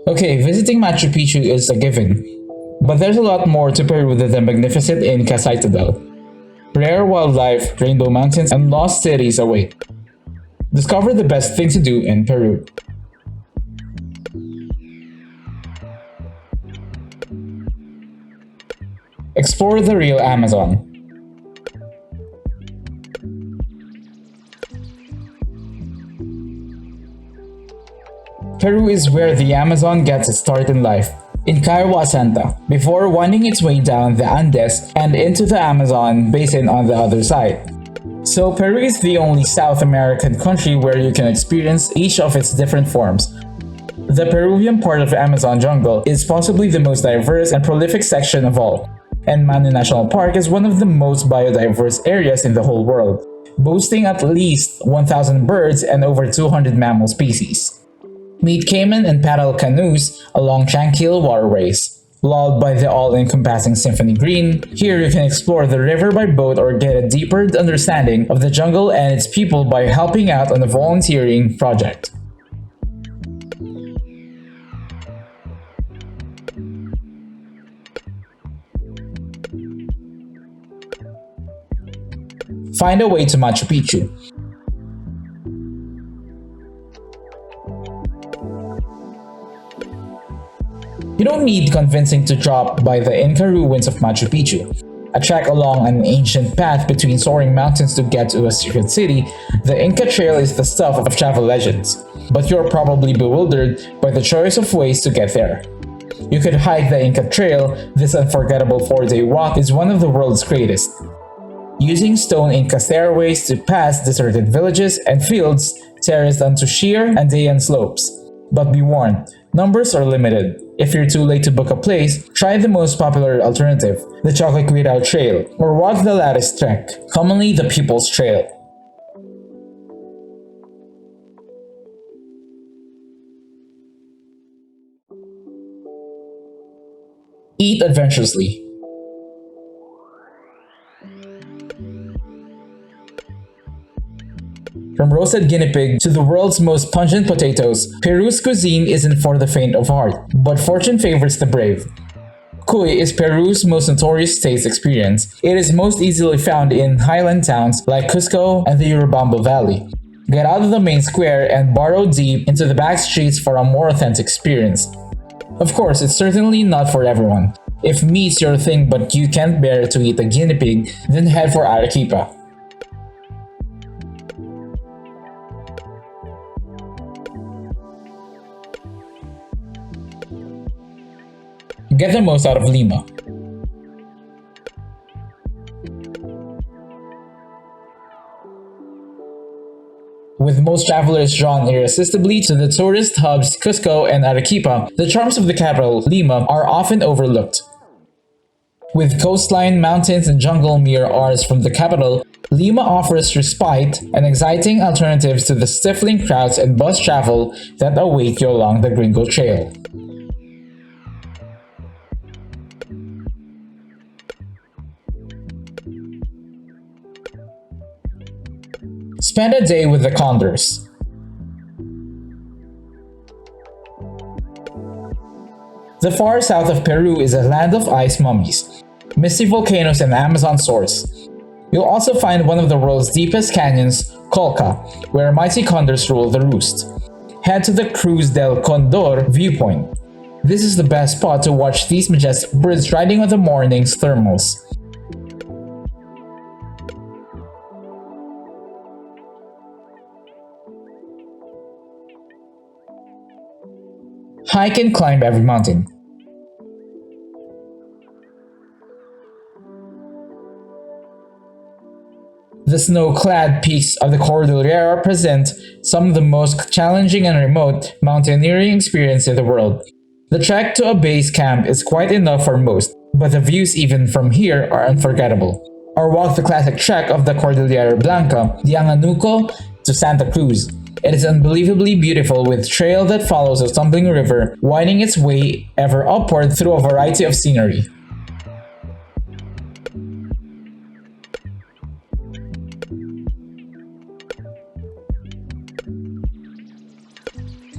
Okay, visiting Machu Picchu is a given, but there's a lot more to Peru than the magnificent Inca citadel. Rare wildlife, rainbow mountains, and lost cities await. Discover the best thing to do in Peru. Explore the real Amazon. Peru is where the Amazon gets its start in life, in Cairua Santa, before winding its way down the Andes and into the Amazon basin on the other side. So Peru is the only South American country where you can experience each of its different forms. The Peruvian part of the Amazon jungle is possibly the most diverse and prolific section of all, and Manu National Park is one of the most biodiverse areas in the whole world, boasting at least 1,000 birds and over 200 mammal species. Meet caiman and paddle canoes along tranquil waterways. Lulled by the all-encompassing symphony green, here you can explore the river by boat or get a deeper understanding of the jungle and its people by helping out on a volunteering project. Find a way to Machu Picchu. You don't need convincing to drop by the Inca ruins of Machu Picchu. A trek along an ancient path between soaring mountains to get to a secret city, the Inca Trail is the stuff of travel legends. But you're probably bewildered by the choice of ways to get there. You could hike the Inca Trail. This unforgettable 4-day walk is one of the world's greatest. Using stone Inca stairways to pass deserted villages and fields terraced onto sheer Andean slopes. But be warned, numbers are limited. If you're too late to book a place, try the most popular alternative, the Choqquequirao Trail, or walk the Lattice Trek, commonly the People's Trail. Eat adventurously. From roasted guinea pig to the world's most pungent potatoes, Peru's cuisine isn't for the faint of heart, but fortune favors the brave. Cuy is Peru's most notorious taste experience. It is most easily found in highland towns like Cusco and the Urubamba Valley. Get out of the main square and burrow deep into the back streets for a more authentic experience. Of course, it's certainly not for everyone. If meat's your thing but you can't bear to eat a guinea pig, then head for Arequipa. Get the most out of Lima. With most travelers drawn irresistibly to the tourist hubs Cusco and Arequipa, the charms of the capital, Lima, are often overlooked. With coastline, mountains, and jungle mere hours from the capital, Lima offers respite and exciting alternatives to the stifling crowds and bus travel that await you along the Gringo Trail. Spend a day with the Condors. The far south of Peru is a land of ice mummies, misty volcanoes, and Amazon source. You'll also find one of the world's deepest canyons, Colca, where mighty condors rule the roost. Head to the Cruz del Condor viewpoint. This is the best spot to watch these majestic birds riding on the morning's thermals. Hike and climb every mountain. The snow-clad peaks of the Cordillera present some of the most challenging and remote mountaineering experience in the world. The trek to a base camp is quite enough for most, but the views even from here are unforgettable. Or walk the classic trek of the Cordillera Blanca, the Anganuco to Santa Cruz. It is unbelievably beautiful with trail that follows a tumbling river, winding its way ever upward through a variety of scenery.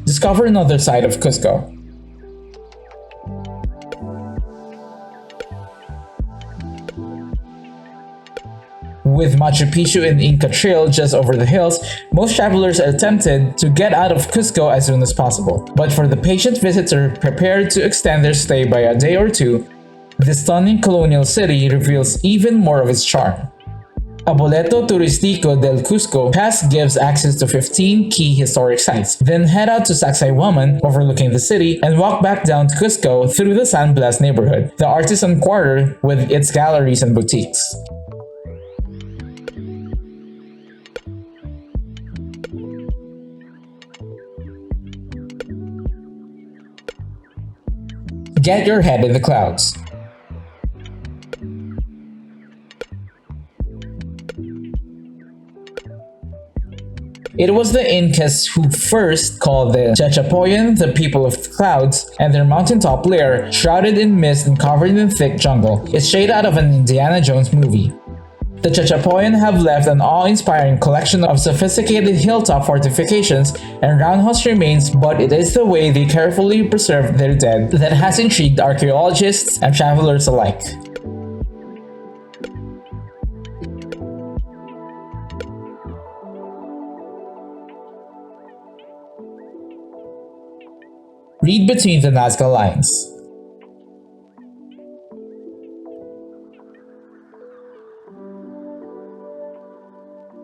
Discover another side of Cusco. With Machu Picchu and Inca Trail just over the hills, most travelers are tempted to get out of Cusco as soon as possible. But for the patient visitor prepared to extend their stay by a day or two, the stunning colonial city reveals even more of its charm. A Boleto Turistico del Cusco pass gives access to 15 key historic sites. Then head out to Sacsayhuaman, overlooking the city, and walk back down to Cusco through the San Blas neighborhood, the artisan quarter with its galleries and boutiques. Get your head in the clouds. It was the Incas who first called the Chachapoyan the people of clouds, and their mountaintop lair, shrouded in mist and covered in thick jungle, is straight out of an Indiana Jones movie. The Chachapoyan have left an awe-inspiring collection of sophisticated hilltop fortifications and roundhouse remains, but it is the way they carefully preserve their dead that has intrigued archaeologists and travelers alike. Read between the Nazca Lines.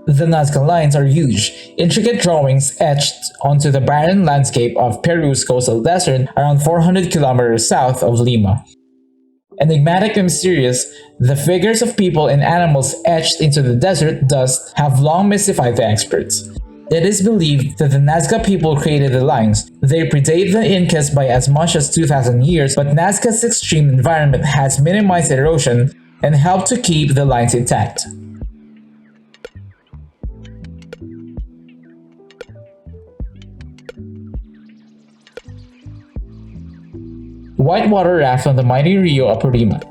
The Nazca Lines are huge, intricate drawings etched onto the barren landscape of Peru's coastal desert around 400 kilometers south of Lima. Enigmatic and mysterious, the figures of people and animals etched into the desert dust have long mystified the experts. It is believed that the Nazca people created the lines. They predate the Incas by as much as 2,000 years, but Nazca's extreme environment has minimized erosion and helped to keep the lines intact. Whitewater raft on the mighty Rio Apurimac.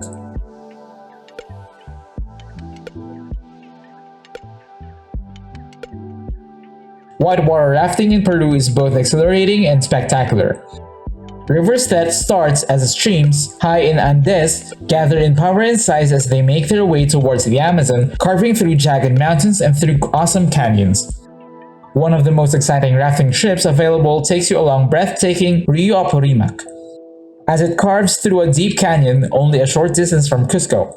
Whitewater rafting in Peru is both exhilarating and spectacular. Rivers that start as streams high in Andes gather in power and size as they make their way towards the Amazon, carving through jagged mountains and through awesome canyons. One of the most exciting rafting trips available takes you along breathtaking Rio Apurimac, as it carves through a deep canyon only a short distance from Cusco.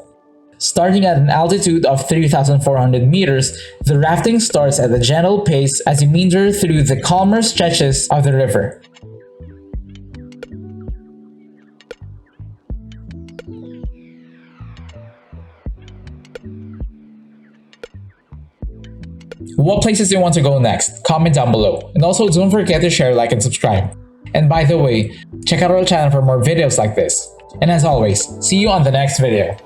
Starting at an altitude of 3,400 meters, the rafting starts at a gentle pace as you meander through the calmer stretches of the river. What places do you want to go next? Comment down below. And also don't forget to share, like, and subscribe. And by the way, check out our channel for more videos like this. And as always, see you on the next video.